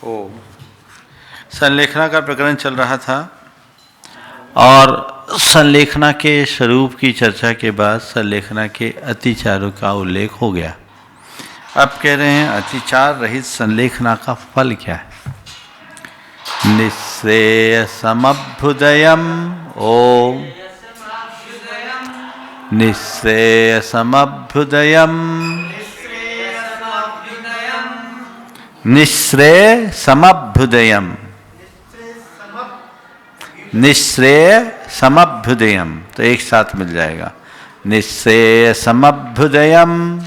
ओ संलेखना का प्रकरण चल रहा था और संलेखना के स्वरूप की चर्चा के बाद संलेखना के अतिचारों का उल्लेख हो गया। अब कह रहे हैं अतिचार रहित संलेखना का फल क्या है। निःश्रेयसमभ्युदयम् ओम निःश्रेयसमभ्युदयम् निःश्रेयसमभ्युदयम् निःश्रेयसमभ्युदयम् तो एक साथ मिल जाएगा। निःश्रेयसमभ्युदयम्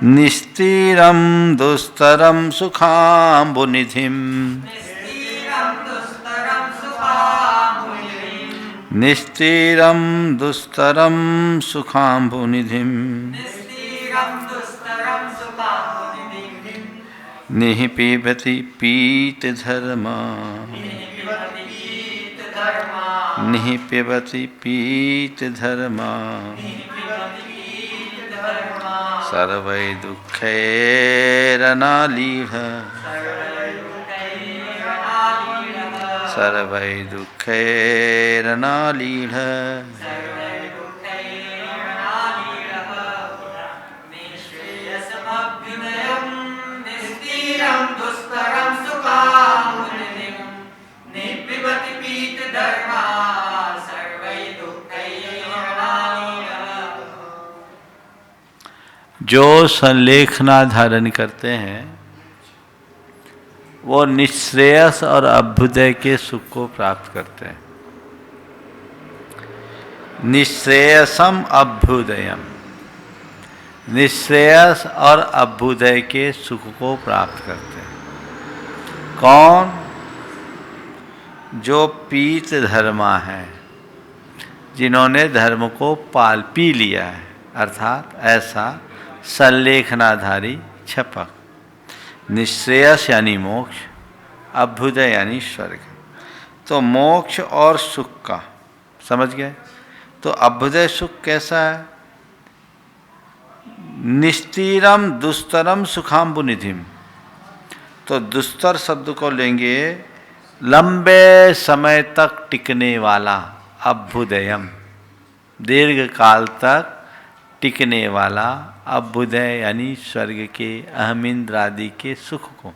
निस्तीरं दुस्तरं सुखाम्बुनिधिं निस्तीरं दुस्तरं सुखाम्बुनिधिं निहि पिबति पीतधर्मा निहि पिबति पीतधर्मा सर्वै दुःखैरनालीढ सर्वै दुःखैरनालीढ जो संलेखना धारण करते हैं वो निःश्रेयस और अभ्युदय के सुख को प्राप्त करते हैं। निःश्रेयसम अभ्युदयम, निःश्रेयस और अभ्युदय के सुख को प्राप्त करते हैं। कौन? जो पीत धर्मा है, जिन्होंने धर्म को पाल पी लिया है, अर्थात ऐसा संलेखनाधारी छपक। निःश्रेयस यानी मोक्ष, अभ्युदय यानी स्वर्ग। तो मोक्ष और सुख का समझ गए। तो अभ्युदय सुख कैसा है? निस्तीरम दुस्तरम सुखाम्बुनिधिम। तो दुस्तर शब्द को लेंगे लंबे समय तक टिकने वाला, अभ्युदयम दीर्घ काल तक टिकने वाला, अभ्युदय यानी स्वर्ग के अहमिंद्र आदि के सुख को।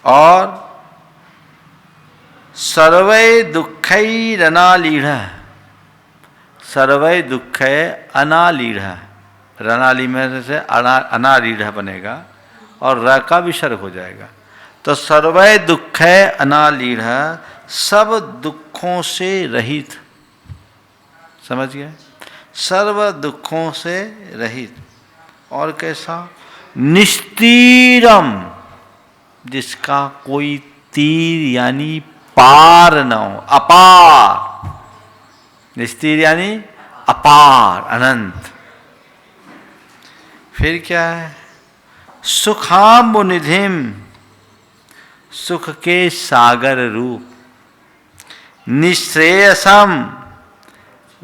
और सर्वै दुःखैरनालीढ, सर्वै दुःखै अनालीढ, रणाली में से अनालीढ बनेगा और र का विसर्ग हो जाएगा। तो सर्वै दुःखै अनालीढ, सब दुखों से रहित। समझ गए? सर्व दुखों से रहित। और कैसा? निस्तीरम, जिसका कोई तीर यानी पार न हो, अपार। निस्तीर यानी अपार, अनंत। फिर क्या है? सुखाम्बुनिधिम, सुख के सागर रूप। निःश्रेयसम,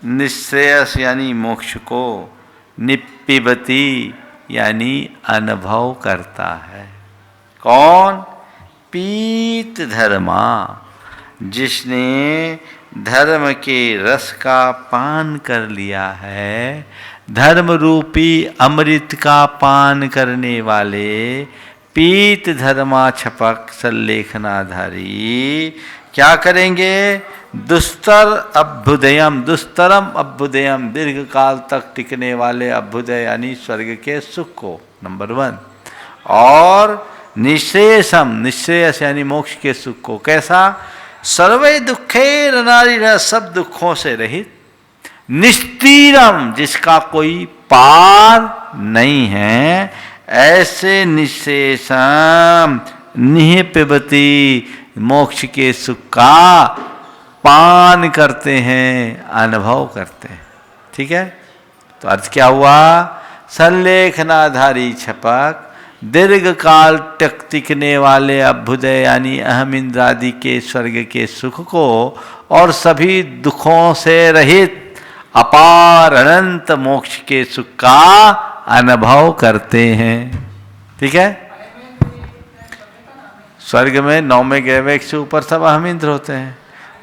निःश्रेयस यानी मोक्ष को। निप्पिबती यानी अनुभव करता है। कौन? पीत धर्मा, जिसने धर्म के रस का पान कर लिया है। धर्म रूपी अमृत का पान करने वाले पीत धर्मा छपक संलेखनाधारी क्या करेंगे? दुस्तर अभ्युदयम, दुस्तरम अभ्युदयम, दीर्घ काल तक टिकने वाले अभ्युदय यानी स्वर्ग के सुख को, नंबर 1। और निःश्रेयसम, निःश्रेयस यानी मोक्ष के सुख को। कैसा? सर्वै दुःखैरनालीढ, सब दुखों से रहित। निस्तीरम, जिसका कोई पार नहीं है। ऐसे निःश्रेयसम निह पिबती, मोक्ष के सुख का पान करते हैं, अनुभव करते हैं। ठीक है? तो अर्थ क्या हुआ? संलेखनाधारी छपक दीर्घ काल तक टिकने वाले अभ्युदय यानी अहमिंद्र आदि के स्वर्ग के सुख को और सभी दुखों से रहित अपार अनंत मोक्ष के सुख का अनुभव करते हैं। ठीक है। स्वर्ग में 9वें ग्रह से ऊपर सब अहमिंद्र होते हैं,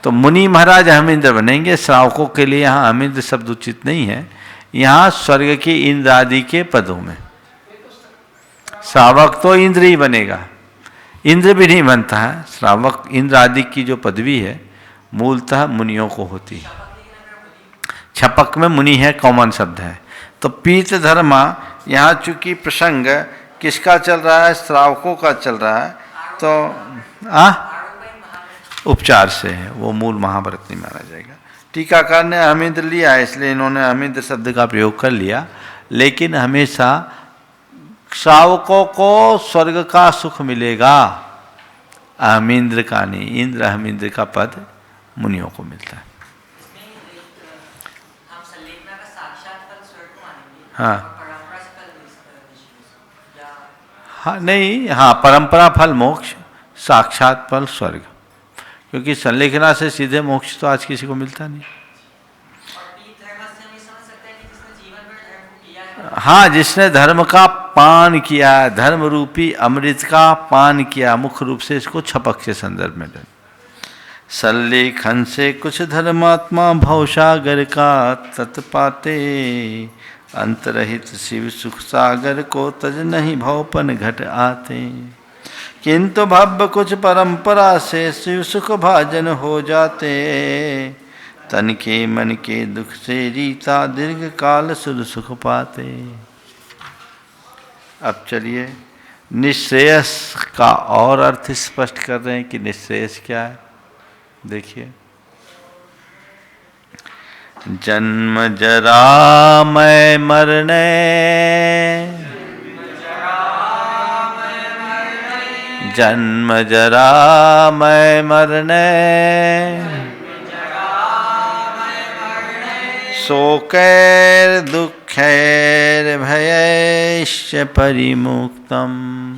तो मुनि महाराज अहमिंद्र बनेंगे। श्रावकों के लिए यहाँ अहमिंद्र शब्द उचित नहीं है, यहाँ स्वर्ग के इंद्र आदि के पदों में। श्रावक तो इंद्र ही बनेगा, इंद्र भी नहीं बनता है। श्रावक इंद्र आदि की जो पदवी है मूलतः मुनियों को होती है। छपक में मुनि है, कॉमन शब्द है। तो पीत धर्मा, यहाँ चूंकि प्रसंग किसका चल रहा है, श्रावकों का चल रहा है, तो उपचार से है, वो मूल महाभारत नहीं माना जाएगा। टीकाकार ने अहमिंद्र लिया है, इसलिए इन्होंने अहमिंद्र शब्द का प्रयोग कर लिया। लेकिन हमेशा श्रावकों को स्वर्ग का सुख मिलेगा, अहमिंद्र का नहीं। इंद्र अहमिंद्र का पद मुनियों को मिलता है। हाँ हाँ, नहीं, हाँ, परंपरा फल मोक्ष, साक्षात फल स्वर्ग, क्योंकि संलेखना से सीधे मोक्ष तो आज किसी को मिलता नहीं। हाँ, जिसने धर्म का पान किया, धर्म रूपी अमृत का पान किया, मुख्य रूप से इसको छपक के संदर्भ में संलेखन से कुछ धर्मात्मा भवसागर का तत्पाते, अंतरहित शिव सुख सागर को तज नहीं भवपन घट आते। किंतु भव्य कुछ परंपरा से शिव सुख भाजन हो जाते, तन के मन के दुख से रीता दीर्घ काल सुध सुख पाते। अब चलिए निश्रेयस का और अर्थ स्पष्ट कर रहे हैं कि निश्रेयस क्या है। देखिए, जन्म जरा मैं मरने, जन्म जरा मैं मरने, शोकैर दुःखैर भयैश्च परिमुक्तम्,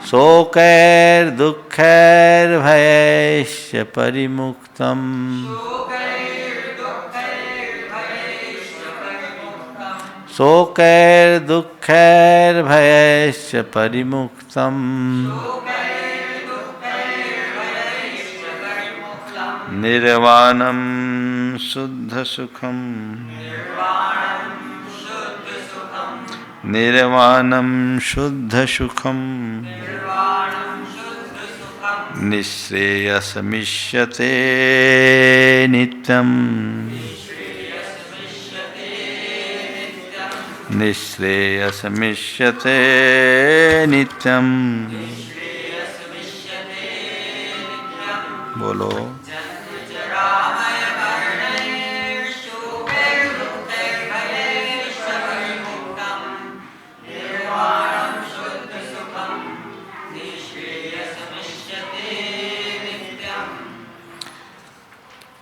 शोकैर दुःखैर भयैश्च परिमुक्तम्, शोकैर दुःखैर भयैश्च परिमुक्तम्, निर्वाणं शुद्ध सुखम्, निर्वाणं शुद्ध सुखम्, निःश्रेयसमिष्यते नित्यम्, निःश्रेयसमिष्यते नित्यम्। बोलो,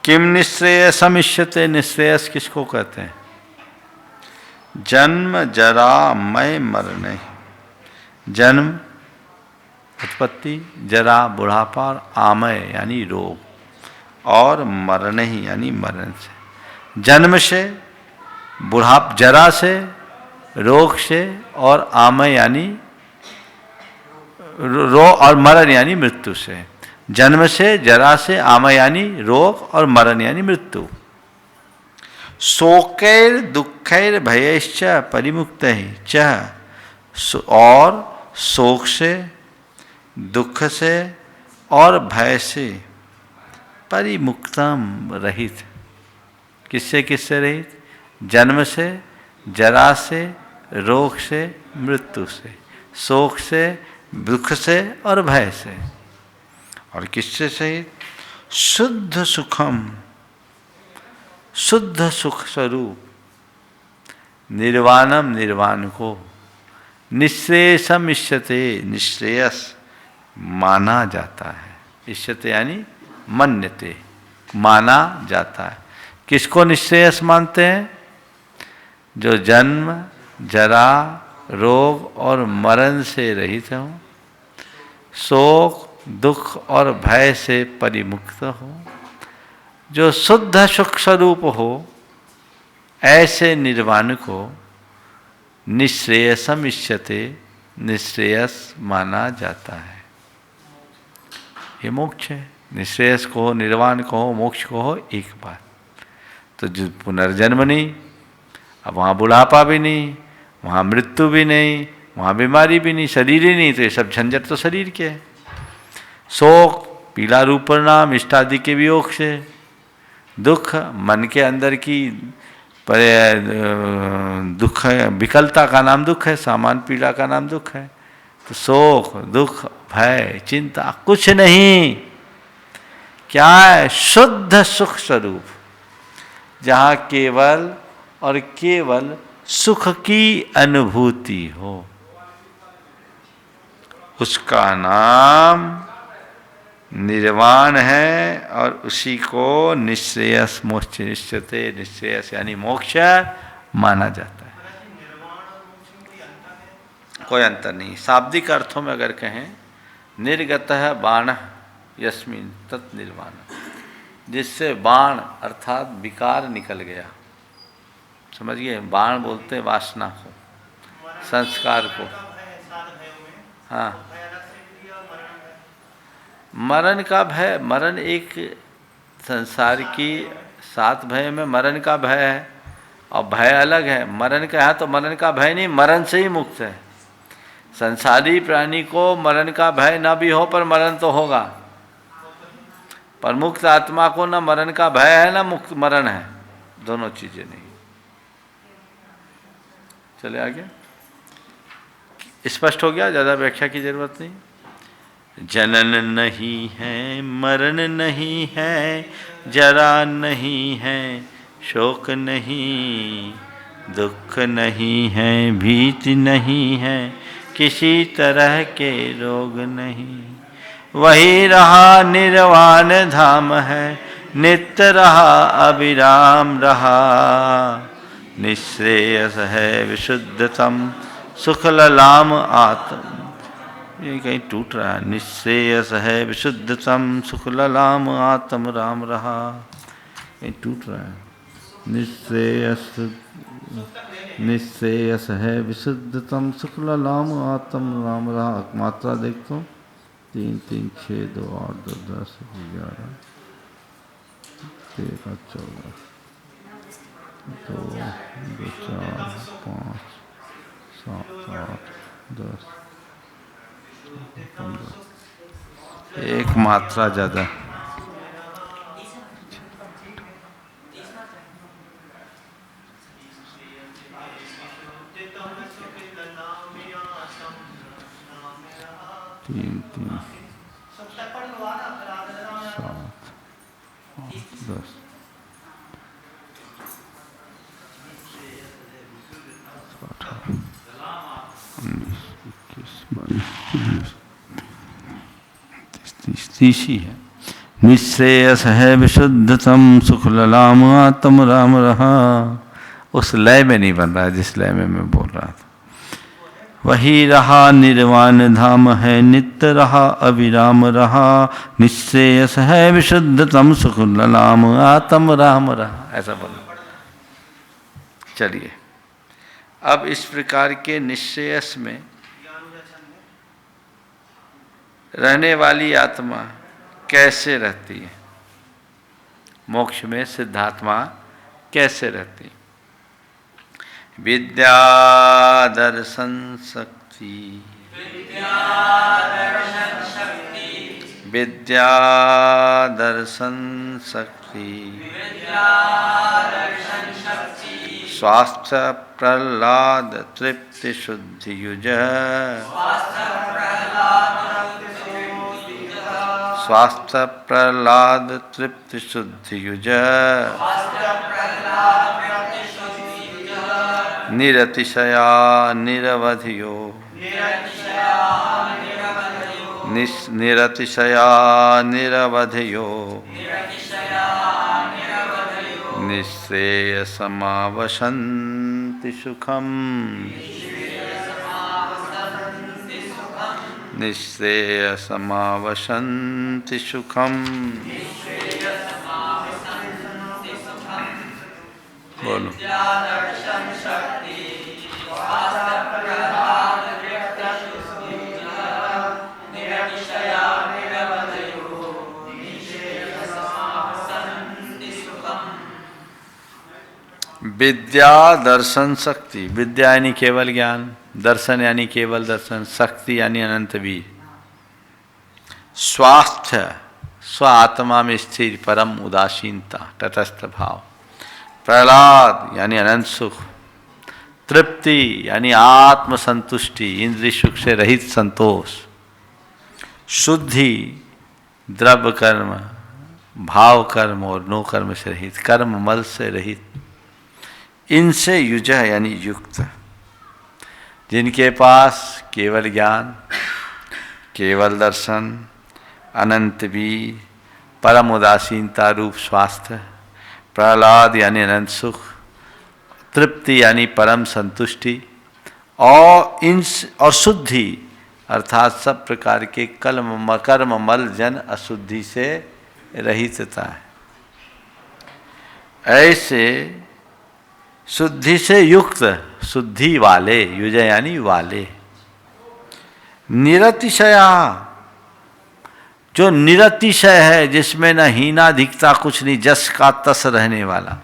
किम निःश्रेयसमिष्यते, निःश्रेयस किसको कहते हैं? जन्म जरा मय मरने, जन्म उत्पत्ति, जरा बुढ़ापा, और आमय यानी रोग, और मरने ही यानी मरण से। जन्म से, जरा से, रोग से, और आमय यानी और मरण यानी मृत्यु से। जन्म से, जरा से, आमय यानी रोग, और मरण यानी मृत्यु। शोकैर दुःखैर भयैश्च परिमुक्तैः च, और शोक से, दुख से और भय से परिमुक्तम रहित। किससे किससे रहित? जन्म से, जरा से, रोग से, मृत्यु से, शोक से, दुख से और भय से। और किससे सहित? शुद्ध सुखम, शुद्ध सुख स्वरूप, निर्वाणम, निर्वाण को, निःश्रेयसम इष्यते, निःश्रेयस माना जाता है। इष्यते यानी मन्यते, माना जाता है। किसको निःश्रेयस मानते हैं? जो जन्म, जरा, रोग और मरण से रहित हो, शोक, दुख और भय से परिमुक्त हो, जो शुद्ध सुख स्वरूप हो, ऐसे निर्वाण को निःश्रेयसम इष्यते, निःश्रेयस माना जाता है। ये मोक्ष है। निःश्रेयस को हो, निर्वाण को हो, मोक्ष को हो, एक बात। तो जो पुनर्जन्म नहीं, अब वहाँ बुढ़ापा भी नहीं, वहाँ मृत्यु भी नहीं, वहाँ बीमारी भी नहीं, शरीर ही नहीं, तो ये सब झंझट तो शरीर के है। शोक, पीला रूप परिणाम, इष्टादि के वियोग से, दुख मन के अंदर की दुख है, विकलता का नाम दुख है, सामान पीड़ा का नाम दुख है। तो शोक, दुख, भय, चिंता कुछ नहीं, क्या है? शुद्ध सुख स्वरूप, जहाँ केवल और केवल सुख की अनुभूति हो, उसका नाम निर्वाण है। और उसी को निःश्रेयस मोक्ष निश्चते, निःश्रेयस यानी मोक्ष माना जाता है। कोई अंतर नहीं। शाब्दिक अर्थों में अगर कहें, निर्गतः बाण यस्मिन तत् निर्वाण, जिससे बाण अर्थात विकार निकल गया। समझिए, बाण बोलते वासना को, संस्कार को। हाँ, मरण का भय, मरण एक संसार की 7 भय में मरण का भय है, और भय अलग है। मरण का है तो मरण का भय नहीं, मरण से ही मुक्त है। संसारी प्राणी को मरण का भय ना भी हो, पर मरण तो होगा। पर मुक्त आत्मा को ना मरण का भय है ना मुक्त मरण है, दोनों चीजें नहीं। चले आगे, स्पष्ट हो गया, ज्यादा व्याख्या की जरूरत नहीं। जनन नहीं है, मरण नहीं है, जरा नहीं है, शोक नहीं, दुख नहीं है, भीति नहीं है, किसी तरह के रोग नहीं। वही रहा निर्वाण धाम है, नित्य रहा अविराम रहा। निःश्रेयस है विशुद्धतम, सुख ललाम आत्म। ये कहीं टूट रहा है। निःश्रेयस है विशुद्धतम, सुख ललाम आत्म राम रहा। कहीं टूट रहा है। निःश्रेयस है विशुद्धतम, सुख ललाम आत्म राम रहा। मात्रा देख तो, 3 3 6 2 8 2 10 11 13 14 2 2 4 5 7 8 10 एक मात्रा ज्यादा। तीन 3 7 8 10 तीसी है। निःश्रेयस है विशुद्धतम, सुख ललाम आत्म राम रहा। उस लय में नहीं बन रहा है जिस लय में मैं बोल रहा था। वही रहा निर्वाण धाम है, नित्य रहा अविराम रहा। निःश्रेयस है विशुद्धतम, सुख ललाम आत्म राम रहा। ऐसा बोला। चलिए, अब इस प्रकार के निःश्रेयस में रहने वाली आत्मा कैसे रहती है? मोक्ष में सिद्धात्मा कैसे रहती है? विद्या दर्शन शक्ति, विद्या दर्शन शक्ति, स्वास्थ्य प्रहलाद तृप्ति शुद्धि युज, स्वास्थ्य प्रहलाद तृप्ति शुद्धि युज, निरतिशया निरवधियो, निरतिशया निरवधियो, निःश्रेयसमावसन्ति सुखम्, निःश्रेयसमावसन्ति सुखम्। बोलो। विद्या दर्शन शक्ति। विद्या यानी केवल ज्ञान, दर्शन यानी केवल दर्शन, शक्ति यानी अनंत वीर। स्वास्थ्य स्व आत्मा में स्थिर परम उदासीनता तटस्थ भाव। प्रहलाद यानी अनंत सुख। तृप्ति यानी आत्म संतुष्टि इंद्रिय सुख से रहित संतोष। शुद्धि द्रव्य कर्म भाव कर्म और नो कर्म से रहित, कर्म मल से रहित। इनसे युज यानी युक्त, जिनके पास केवल ज्ञान, केवल दर्शन, अनंत वीर, परम उदासीनता रूप स्वास्थ्य, प्रहलाद यानी अनंत सुख, तृप्ति यानी परम संतुष्टि और शुद्धि अर्थात सब प्रकार के कर्म मल जन अशुद्धि से रहितता है। ऐसे शुद्धि से युक्त, शुद्धि वाले, युज यानी वाले। निरतिशया जो निरतिशय है, जिसमें न हीना दिखता कुछ नहीं, जस का तस रहने वाला।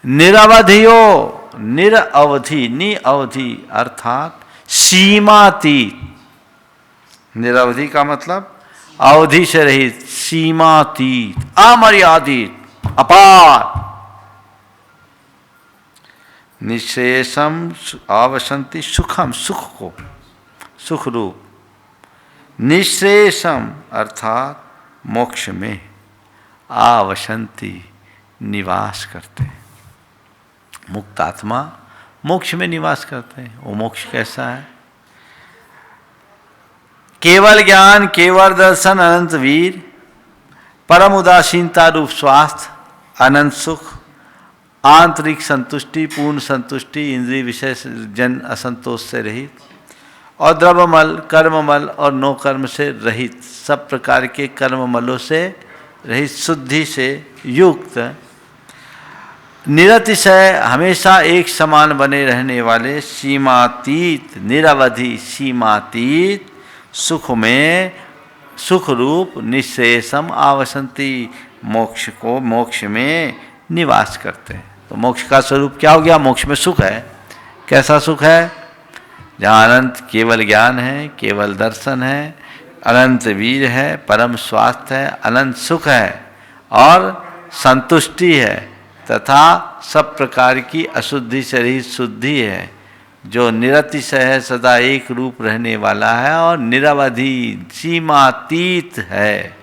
निरवधियो, निरअवधि, निअवधि अर्थात सीमातीत। निरवधि का मतलब अवधि से रहित, सीमातीत, अमर्यादित, अपार। निशेषम आवसंति सुखम, सुख को, सुख रूप। निश्रेषम अर्थात मोक्ष में, आवसंति निवास करते हैं। मुक्त आत्मा मोक्ष में निवास करते हैं। वो मोक्ष कैसा है? केवल ज्ञान, केवल दर्शन, अनंत वीर, परम उदासीनता रूप स्वास्थ्य, अनंत सुख, आंतरिक संतुष्टि, पूर्ण संतुष्टि, इंद्रिय विषय जन असंतोष से रहित, और द्रव्यमल, कर्ममल और नो कर्म से रहित, सब प्रकार के कर्ममलों से रहित, शुद्धि से युक्त, निरतिशय हमेशा एक समान बने रहने वाले, सीमातीत, निरवधि, सीमातीत, सुख में, सुख रूप, निशेषम आवसंति, मोक्ष को, मोक्ष में निवास करते हैं। तो मोक्ष का स्वरूप क्या हो गया? मोक्ष में सुख है। कैसा सुख है? जहाँ अनंत केवल ज्ञान है, केवल दर्शन है, अनंत वीर है, परम स्वास्थ्य है, अनंत सुख है और संतुष्टि है, तथा सब प्रकार की अशुद्धि से रहित शुद्धि है, जो निरतिशय है, सदा एक रूप रहने वाला है और निरवधि, सीमातीत है।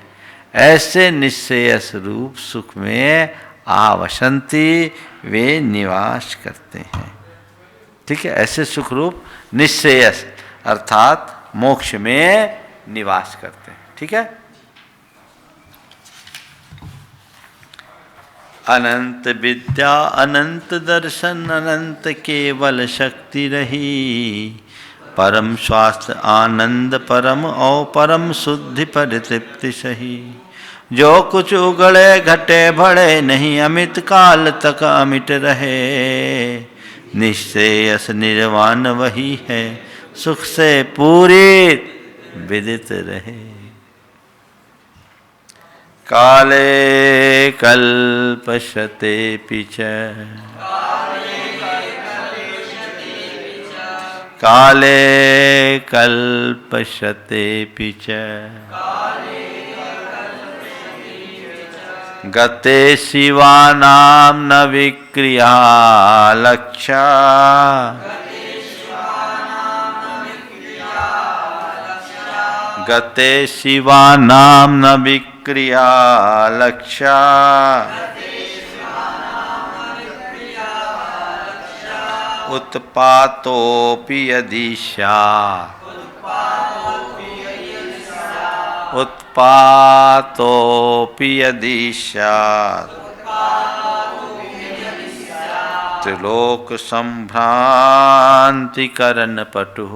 ऐसे निश्चयस रूप सुख में आवसंति वे निवास करते हैं। ठीक है, ऐसे सुख रूप निश्चयस अर्थात मोक्ष में निवास करते हैं। ठीक है। अनंत विद्या, अनंत दर्शन, अनंत केवल शक्ति रही, परम स्वास्थ्य आनंद परम और परम शुद्धि परितृप्ति सही। जो कुछ उगड़े घटे बढ़े नहीं, अमित काल तक अमिट रहे, निश्चयस निर्वाण वही है, सुख से पूरित विदित रहे। काले कल्पशते पिच, काले कल्पशते पिच, गते शिवानां न विक्रिया लक्ष्या, गते शिवानां न विक्रिया लक्ष्या, उत्पातोऽपि यदि स्यात्, उत्पातोऽपि यदि स्यात्, त्रिलोक संभ्रांतिकरण पटुः,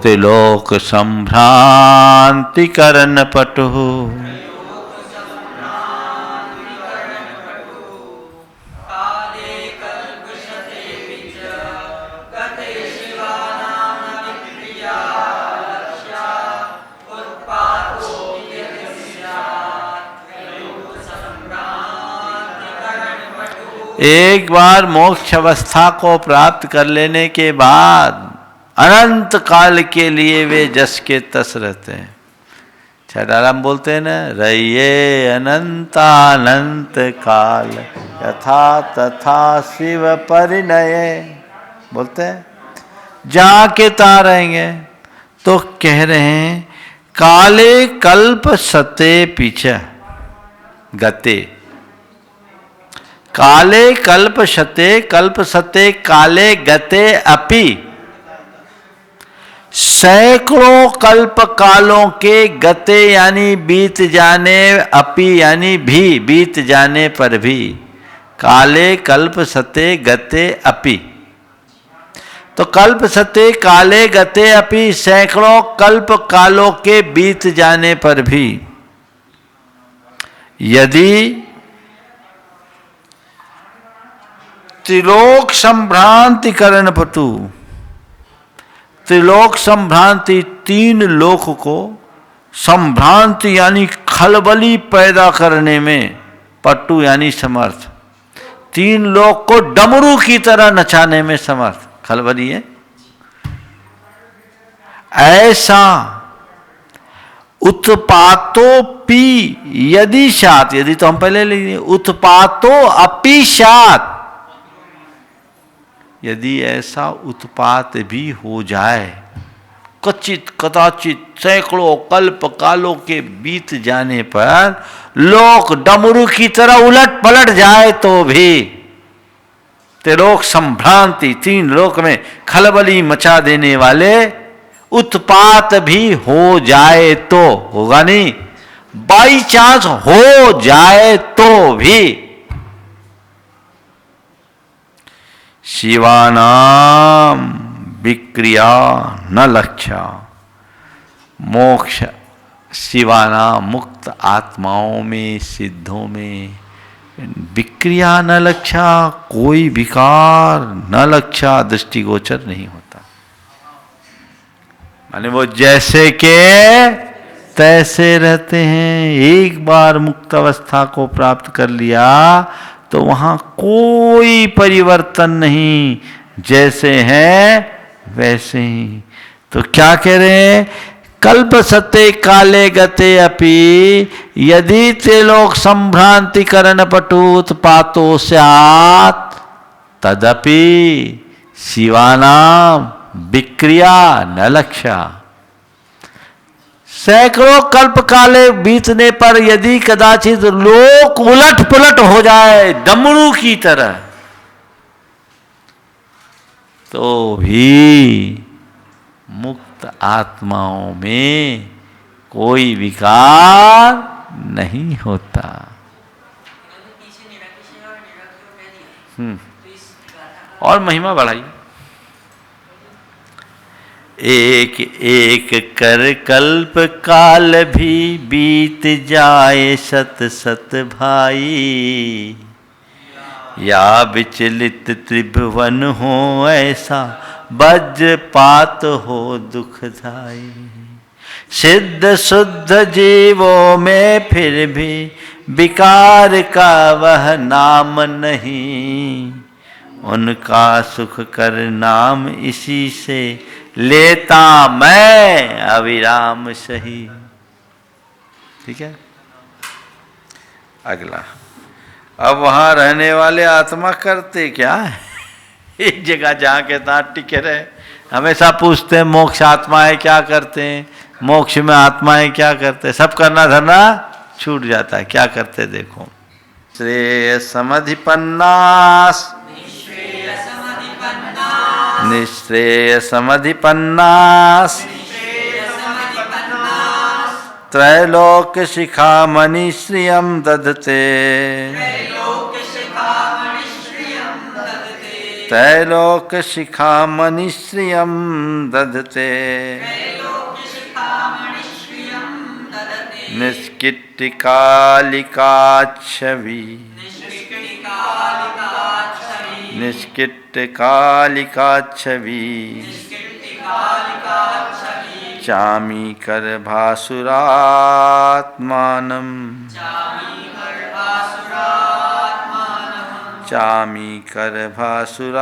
त्रिलोक संभ्रांतिकरण पटुः, एक बार मोक्ष अवस्था को प्राप्त कर लेने के बाद अनंत काल के लिए वे जस के तस रहते हैं। छठाराम बोलते हैं ना, रहिए अनंतानंत काल यथा तथा शिव परिणय, बोलते हैं जहाँ के ता रहेंगे। तो कह रहे हैं काले कल्प सते पीछे गते, काले कल्प सते काले गते अपि, सैकड़ों कल्प कालों के गते यानी बीत जाने, अपि यानी भी बीत जाने पर भी, काले कल्प सते गते अपि। तो कल्प सते काले गते अपि, सैकड़ों कल्प कालों के बीत जाने पर भी यदि त्रिलोक संभ्रांति करण पटु, त्रिलोक संभ्रांति तीन लोक को, संभ्रांति यानी खलबली पैदा करने में, पट्टू यानी समर्थ, तीन लोक को डमरू की तरह नचाने में समर्थ, खलबली है। ऐसा उत्पातो पी यदि शात, यदि तो हम पहले लिखिए उत्पातो अपि शात, यदि ऐसा उत्पात भी हो जाए, कचित कदाचित सैकड़ों कल्प कालों के बीत जाने पर लोक डमरू की तरह उलट पलट जाए तो भी, त्रिलोक संभ्रांति तीन लोक में खलबली मचा देने वाले उत्पात भी हो जाए तो, होगा नहीं, बाई चांस हो जाए तो भी शिवानाम विक्रिया न लक्ष्या, मोक्ष शिवानाम मुक्त आत्माओं में, सिद्धों में विक्रिया न लक्ष्या, कोई विकार न लक्ष्या, दृष्टिगोचर नहीं होता। माने वो जैसे के तैसे रहते हैं। एक बार मुक्त अवस्था को प्राप्त कर लिया तो वहां कोई परिवर्तन नहीं, जैसे हैं वैसे ही। तो क्या कह रहे हैं, कल्प सते काले गते अपि यदि त्रिलोक संभ्रांति करण पटुत पातो स्यात् तदपि शिवानाम विक्रिया न लक्ष्या। सैकड़ों कल्प काले बीतने पर यदि कदाचित लोक उलट पुलट हो जाए डमरू की तरह, तो भी मुक्त आत्माओं में कोई विकार नहीं होता। और महिमा बढ़ाई, एक एक कर कल्प काल भी बीत जाए सत सत भाई, या विचलित त्रिभुवन हो ऐसा वज्रपात हो दुखदाई। सिद्ध शुद्ध जीवों में फिर भी विकार का वह नाम नहीं, उनका सुख कर नाम इसी से लेता मैं अविराम सही। ठीक है, अगला। अब वहां रहने वाले आत्मा करते क्या है? एक जगह जहाँ के तहाँ टिके रहे, हमेशा पूछते हैं मोक्ष आत्माएं क्या करते हैं, मोक्ष में आत्माएं क्या करते हैं। सब करना धरना छूट जाता है, क्या करते देखो। श्रेय समधिपन्नास निश्रेय समधिपन्नास, त्रैलोक शिखामणि श्रियं दधते, त्रैलोक शिखामणि श्रियं दधते। निष्किट्टिकालिकाच्छवि, निष्किट्टिकालिकाच्छवि, चामी कर भासुरात्मानं, चामीकर भासुरात्मानम्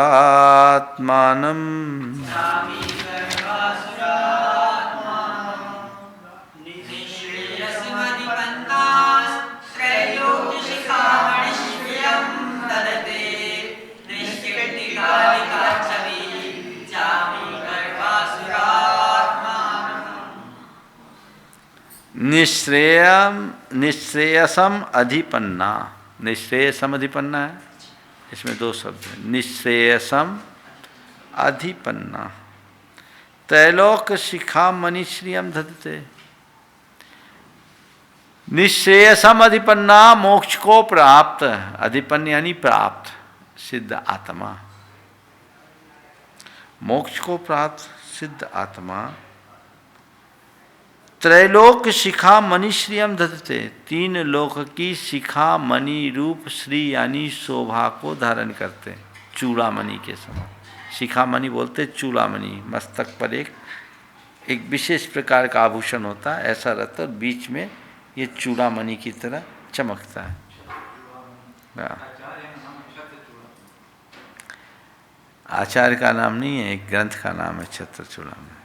निश्रेयसम अधिपन्ना। निश्रेयसम अधिपन्ना है, इसमें दो शब्द हैं। निश्रेयसम अधिपन्ना त्रैलोक शिखा मनीश्रियम धत्ते। निश्रेयसम अधिपन्ना मोक्ष को प्राप्त, अधिपन्न यानी प्राप्त, सिद्ध आत्मा। मोक्ष को प्राप्त सिद्ध आत्मा त्रैलोक शिखा मनीश्रियम धत्ते, तीन लोक की शिखा मणि रूप श्री यानी शोभा को धारण करते। चूड़ामणि के समान, शिखामणि बोलते चूड़ामणि। मस्तक पर एक विशेष प्रकार का आभूषण होता है, ऐसा रहता है, बीच में ये चूड़ामणि की तरह चमकता है। आचार्य का नाम नहीं है, एक ग्रंथ का नाम है छत्र चूड़ामणि।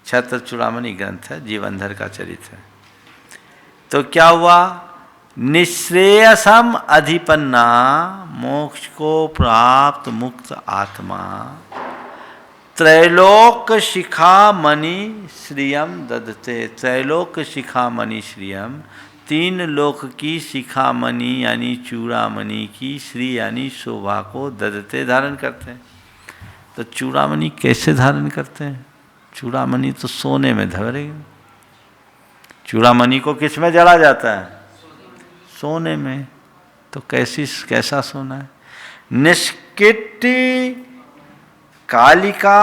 छत्र चूड़ामणि ग्रंथ है, जीवनधर का चरित्र है। तो क्या हुआ? निश्रेयसम अधिपन्ना, मोक्ष को प्राप्त मुक्त आत्मा त्रैलोक शिखामणि श्रियम ददते। त्रैलोक शिखामणि श्रियम, तीन लोक की शिखामणि यानी चूड़ामणि की श्री यानी शोभा को ददते धारण करते हैं। तो चूड़ामणि कैसे धारण करते हैं? चूड़ामणि तो सोने में धरेगा। चूड़ामणि को किस में जड़ा जाता है? सोने में। तो कैसा सोना है? निष्किट्टी कालिका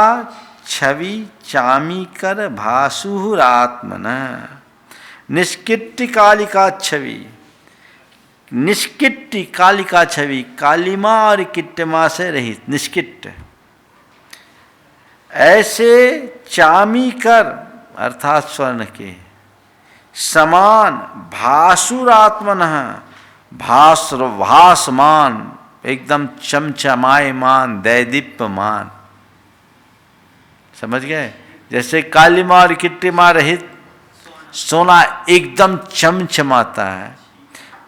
छवि चामीकर भासुरात्मन। निष्किट्टी कालिका छवि, निष्किट्टी कालिका छवि, कालिमा और किट्टिमा से रहित निष्किट्ट। ऐसे चामीकर अर्थात स्वर्ण के समान भासुरात्मन, भासमान, एकदम चमचमायमान, दैदीप्यमान। समझ गए? जैसे कालिमा और किट्टिमा रहित सोना एकदम चमचमाता है,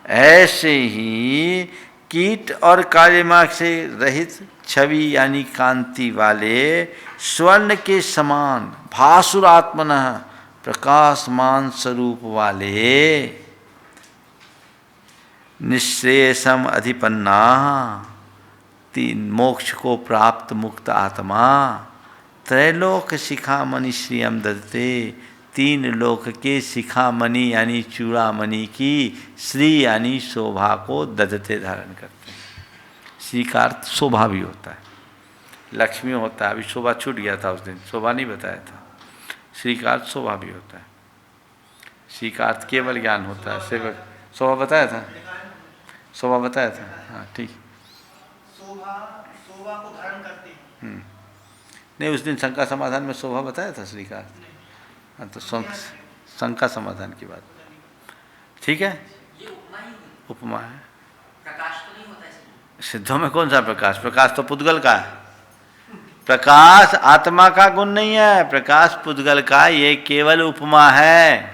ऐसे ही कीट और कालिमा से रहित छवि यानी कांति वाले स्वर्ण के समान भासुरात्मन प्रकाशमान स्वरूप वाले निश्रेयसम अधिपन्ना, तीन मोक्ष को प्राप्त मुक्त आत्मा त्रैलोक शिखामणि श्रियम ददते, तीन लोक के शिखामणि यानी चूड़ामणि की श्री यानी शोभा को ददते धारण करते हैं। श्री का अर्थ शोभा भी होता है, लक्ष्मी होता है। अभी शोभा छूट गया था उस दिन, शोभा नहीं बताया था। श्री का अर्थ शोभा भी होता है। श्री का अर्थ केवल ज्ञान होता है। सेवक शोभा बताया था, शोभा बताया था। हाँ ठीक। शोभा को धारण करते हैं। नहीं, उस दिन शंका समाधान में शोभा बताया था श्री का अर्थ। हाँ तो शंका समाधान की बात ठीक है। उपमा है, प्रकाश तो नहीं होता है सिद्धों में। कौन सा प्रकाश? प्रकाश तो पुद्गल का है। प्रकाश आत्मा का गुण नहीं है, प्रकाश पुद्गल का, ये केवल उपमा है।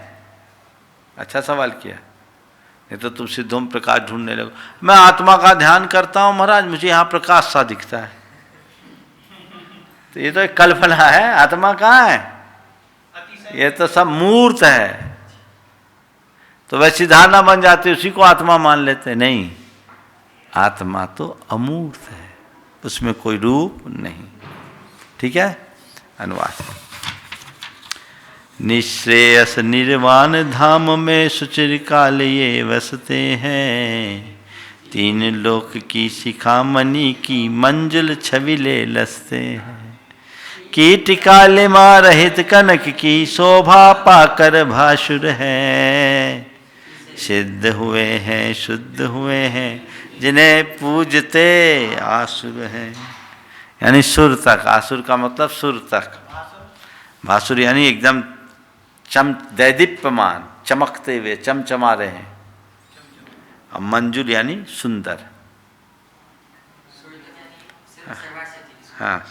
अच्छा सवाल किया। नहीं तो तुम सिद्धों में प्रकाश ढूंढने लगो। मैं आत्मा का ध्यान करता हूं महाराज, मुझे यहाँ प्रकाश सा दिखता है। तो ये तो एक कल्पना है, आत्मा कहाँ है? ये तो सब मूर्त है। तो वैसी धारणा बन जाती, उसी को आत्मा मान लेते। नहीं, आत्मा तो अमूर्त है, उसमें कोई रूप नहीं। ठीक है। अनुवाद। निश्रेयस निर्वाण धाम में सुचिर काल ये बसते हैं, तीन लोक की शिखामणि की मंजिल छविले लसते हैं। कीट काले माँ रहित कनक की शोभा पाकर भासुर है, सिद्ध हुए हैं शुद्ध हुए हैं जिन्हें पूजते आसुर हैं। यानी सुर तक, आसुर का मतलब सुर तक। भासुर यानी एकदम दैदीप्यमान, चमकते हुए, चमचमा रहे हैं। अब मंजुल यानी सुंदर। हाँ,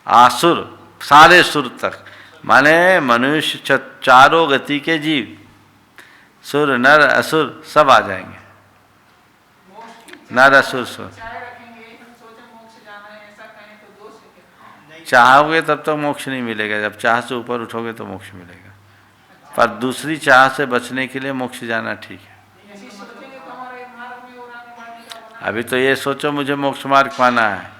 आसुर, सारे सुर तक, माने मनुष्य चारों गति के जीव, सुर नर असुर सब आ जाएंगे। नर असुर सुर। चाहोगे तब तक मोक्ष नहीं मिलेगा, जब चाह से ऊपर उठोगे तो मोक्ष मिलेगा, पर दूसरी चाह से बचने के लिए मोक्ष जाना ठीक है। अभी तो ये सोचो मुझे मोक्ष मार्ग पाना है,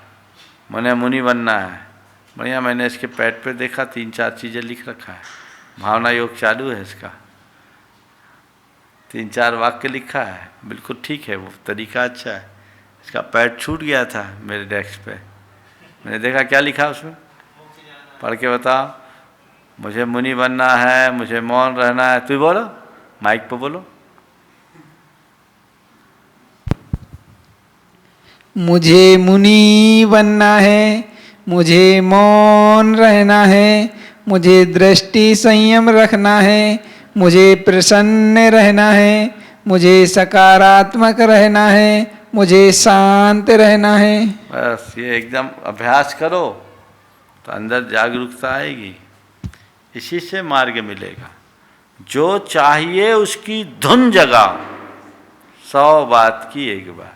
मुझे मुनि बनना है, बढ़िया, मैंने इसके पेट पे देखा 3-4 चीज़ें लिख रखा है, भावना योग चालू है इसका, 3-4 वाक्य लिखा है, बिल्कुल ठीक है, वो तरीका अच्छा है। इसका पैड छूट गया था मेरे डेस्क पे, मैंने देखा क्या लिखा उसमें, पढ़ के बताओ। मुझे मुनि बनना है, मुझे मौन रहना है, तू बोलो, माइक पे बोलो। मुझे मुनि बनना है, मुझे मौन रहना है, मुझे दृष्टि संयम रखना है, मुझे प्रसन्न रहना है, मुझे सकारात्मक रहना है, मुझे शांत रहना है। बस ये एकदम अभ्यास करो तो अंदर जागरूकता आएगी, इसी से मार्ग मिलेगा। जो चाहिए उसकी धुन जगाओ, 100 बात की एक बात।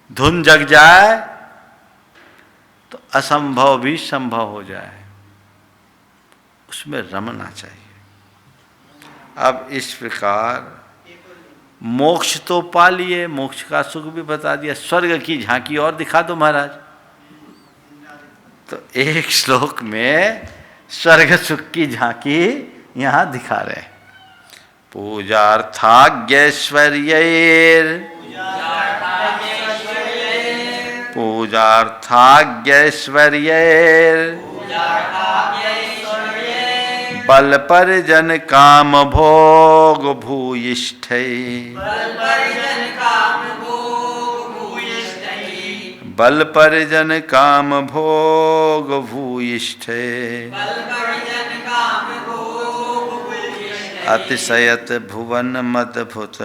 धुन जग जाए तो असंभव भी संभव हो जाए, उसमें रमना चाहिए। अब इस प्रकार मोक्ष तो पा लिए, मोक्ष का सुख भी बता दिया, स्वर्ग की झांकी और दिखा दो महाराज। तो एक श्लोक में स्वर्ग सुख की झांकी यहां दिखा रहे। पूजार्थाज्ञैश्वर्यैर्, पूजार्थाज्ञैश्वर्यैर् बल परिजन काम भोग भूयिष्ठै, बल परिजन काम भोग भूयिष्ठै, अतिशयत भुवन मदभुत,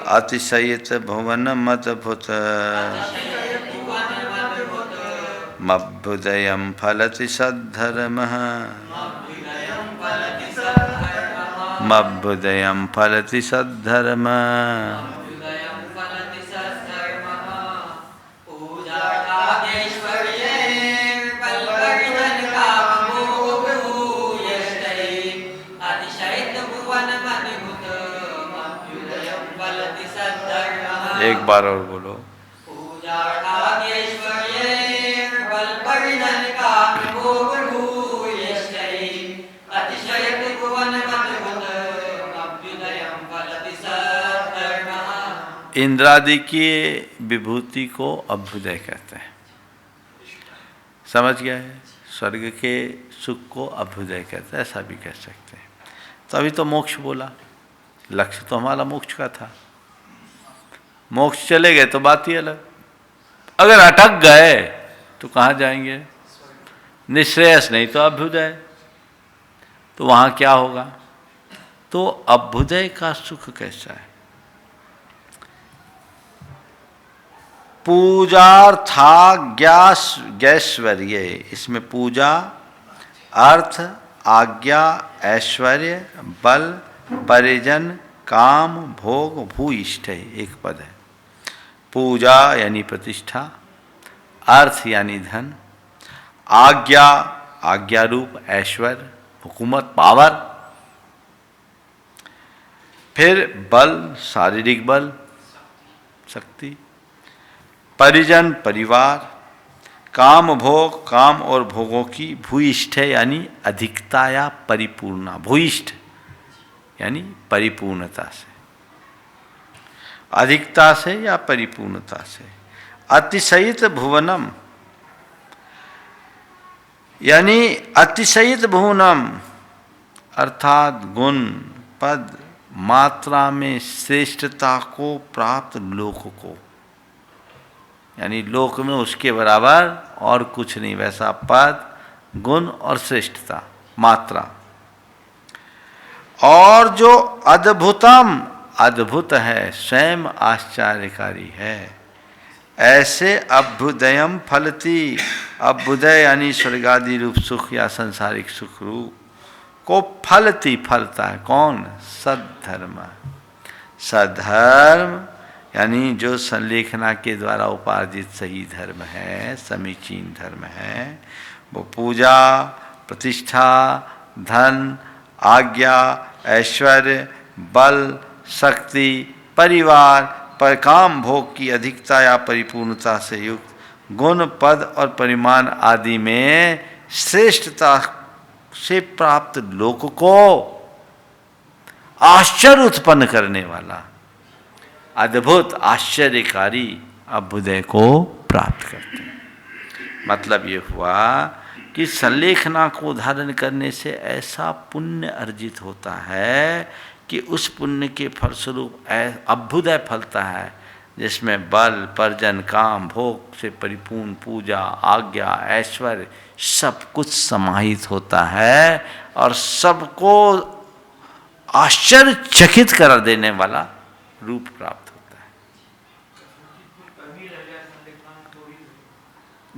अतिशयत भुवन मदभुत, मभ्युदयं फलति सद्धर्मः, मभ्युदयं फलति सद्धर्मः। एक बार और बोलो। इंद्रादि की विभूति को अभ्युदय कहते हैं, समझ गया है? स्वर्ग के सुख को अभ्युदय कहते हैं, ऐसा भी कह सकते हैं। तो अभी तो मोक्ष बोला, लक्ष्य तो हमारा मोक्ष का था। मोक्ष चले गए तो बात ही अलग, अगर अटक गए तो कहाँ जाएंगे? निश्रेयस नहीं तो अभ्युदय, तो वहाँ क्या होगा? तो अभ्युदय का सुख कैसा है? पूजार्थाज्ञैश्वर्य, इसमें पूजा, अर्थ, आज्ञा, ऐश्वर्य, बल, परिजन, काम, भोग, भूयिष्ठ, एक पद है। पूजा यानी प्रतिष्ठा, अर्थ यानी धन, आज्ञा, आज्ञा रूप ऐश्वर्य, हुकूमत, पावर, फिर बल, शारीरिक बल, शक्ति, परिजन, परिवार, काम, भोग, काम और भोगों की भूयिष्ठ यानी अधिकता या परिपूर्णा, भूयिष्ठ यानी परिपूर्णता से, अधिकता से या परिपूर्णता से। अतिशयित भुवनम यानी अतिशयित भुवनम अर्थात गुण, पद, मात्रा में श्रेष्ठता को प्राप्त लोक को, यानी लोक में उसके बराबर और कुछ नहीं, वैसा पद, गुण और श्रेष्ठता, मात्रा। और जो अद्भुतम, अद्भुत है, स्वयं आश्चर्यकारी है, ऐसे अभ्युदयम फलती, अभ्युदय यानी स्वर्गादि रूप सुख या संसारिक सुख रूप को फलती, फलता है कौन? सद्धर्म। सधर्म यानी जो संलेखना के द्वारा उपार्जित सही धर्म है, समीचीन धर्म है, वो पूजा, प्रतिष्ठा, धन, आज्ञा, ऐश्वर्य, बल, शक्ति, परिवार, पर काम भोग की अधिकता या परिपूर्णता से युक्त, गुण, पद और परिमाण आदि में श्रेष्ठता से प्राप्त लोक को आश्चर्य उत्पन्न करने वाला, अद्भुत आश्चर्यकारी अभ्युदय को प्राप्त करते हैं। मतलब ये हुआ कि संलेखना को धारण करने से ऐसा पुण्य अर्जित होता है कि उस पुण्य के फलस्वरूप अभ्युदय फलता है, जिसमें बल, पर्जन, काम, भोग से परिपूर्ण पूजा, आज्ञा, ऐश्वर्य सब कुछ समाहित होता है और सबको आश्चर्यचकित कर देने वाला रूप प्राप्त होता है।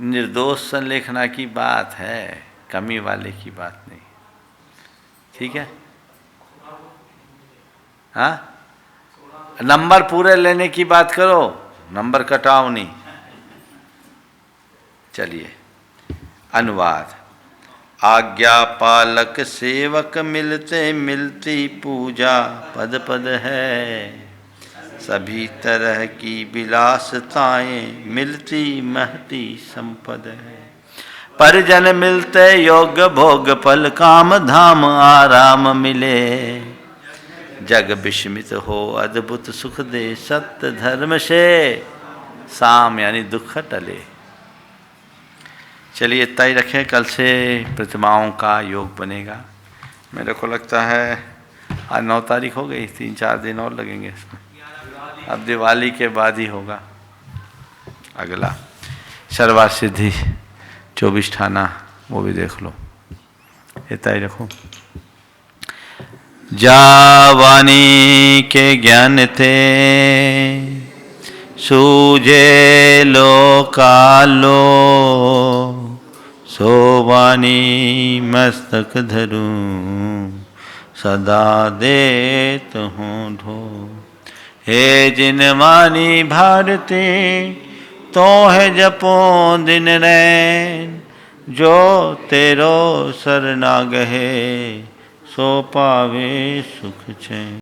निर्दोष संलेखना की बात है, कमी वाले की बात नहीं। ठीक है? हाँ, नंबर पूरे लेने की बात करो, नंबर कटाओ नहीं। चलिए अनुवाद। आज्ञा पालक सेवक मिलते मिलती पूजा पद पद है, सभी तरह की विलासताएं मिलती महती संपद है। परिजन मिलते योग्य भोग फल, काम धाम आराम मिले, जग विस्मित हो अद्भुत सुख दे, सत्य धर्म से साम यानी दुख टले। चलिए इतना ही रखें, कल से प्रतिमाओं का योग बनेगा। मेरे को लगता है आज 9 तारीख हो गई, 3-4 दिन और लगेंगे इसमें। अब दिवाली के बाद ही होगा अगला। सर्वा सिद्धि 24 ठाना वो भी देख लो। इतना ही रखो। जावानी के ज्ञान थे सूझे लो कालो, सोवानी मस्तक धरूं सदा देत हूँ ढो। हे जिन मानी भारती तो है जपो दिन रैन, जो तेरो शरणागहे सो पावे सुख चैन।